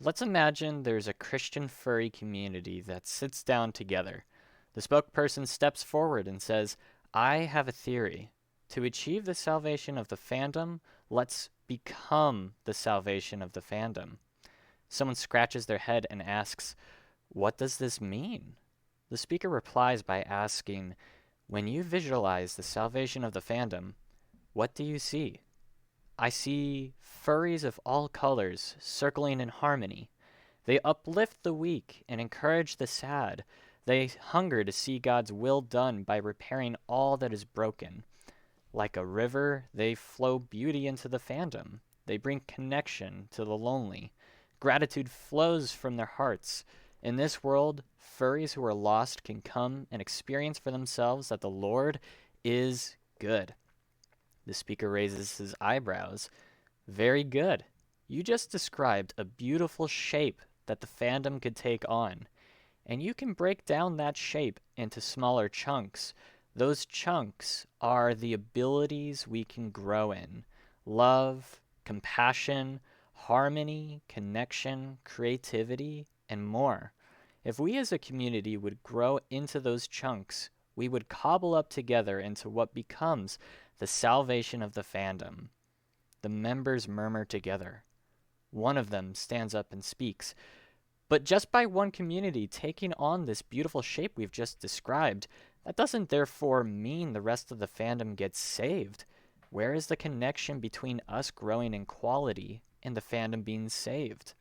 Let's imagine there's a Christian furry community that sits down together. The spokesperson steps forward and says, I have a theory. To achieve the salvation of the fandom, let's become the salvation of the fandom. Someone scratches their head and asks, what does this mean? The speaker replies by asking, when you visualize the salvation of the fandom, what do you see? I see furries of all colors circling in harmony. They uplift the weak and encourage the sad. They hunger to see God's will done by repairing all that is broken. Like a river, they flow beauty into the fandom. They bring connection to the lonely. Gratitude flows from their hearts. In this world, furries who are lost can come and experience for themselves that the Lord is good. The speaker raises his eyebrows. Very good. You just described a beautiful shape that the fandom could take on, and you can break down that shape into smaller chunks. Those chunks are the abilities we can grow in: love, compassion, harmony, connection, creativity, and more. If we as a community would grow into those chunks, we would cobble up together into what becomes the salvation of the fandom. The members murmur together. One of them stands up and speaks. But just by one community taking on this beautiful shape we've just described, that doesn't therefore mean the rest of the fandom gets saved. Where is the connection between us growing in quality and the fandom being saved?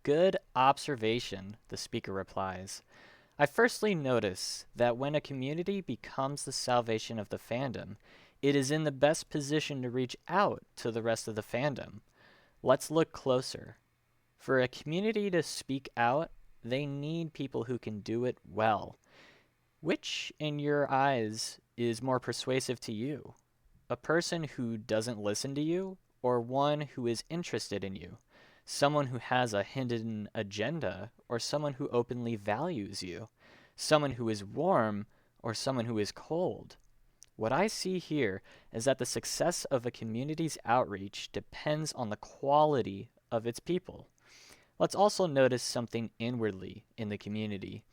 Good observation, the speaker replies. I firstly notice that when a community becomes the salvation of the fandom, it is in the best position to reach out to the rest of the fandom. Let's look closer. For a community to speak out, they need people who can do it well. Which, in your eyes, is more persuasive to you? A person who doesn't listen to you, or one who is interested in you? Someone who has a hidden agenda, or someone who openly values you? Someone who is warm, or someone who is cold? What I see here is that the success of a community's outreach depends on the quality of its people. Let's also notice something inwardly in the community.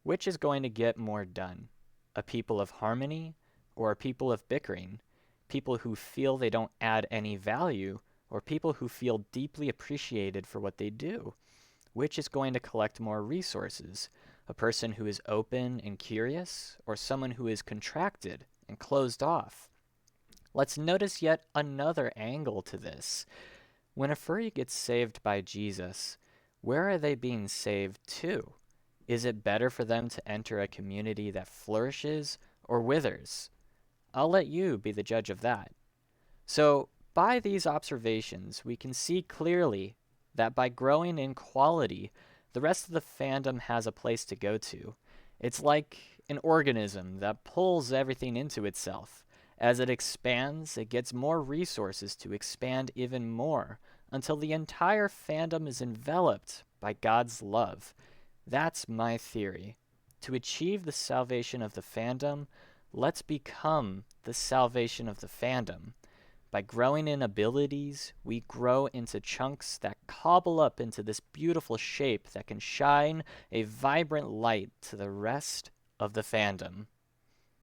Which is going to get more done? A people of harmony or a people of bickering? People who feel they don't add any value or people who feel deeply appreciated for what they do? Which is going to collect more resources? A person who is open and curious or someone who is contracted and closed off? Let's notice yet another angle to this. When a furry gets saved by Jesus, where are they being saved to? Is it better for them to enter a community that flourishes or withers? I'll let you be the judge of that. So, by these observations, we can see clearly that by growing in quality, the rest of the fandom has a place to go to. It's like an organism that pulls everything into itself. As it expands, it gets more resources to expand even more until the entire fandom is enveloped by God's love. That's my theory. To achieve the salvation of the fandom, let's become the salvation of the fandom. By growing in abilities, we grow into chunks that cobble up into this beautiful shape that can shine a vibrant light to the rest of the fandom.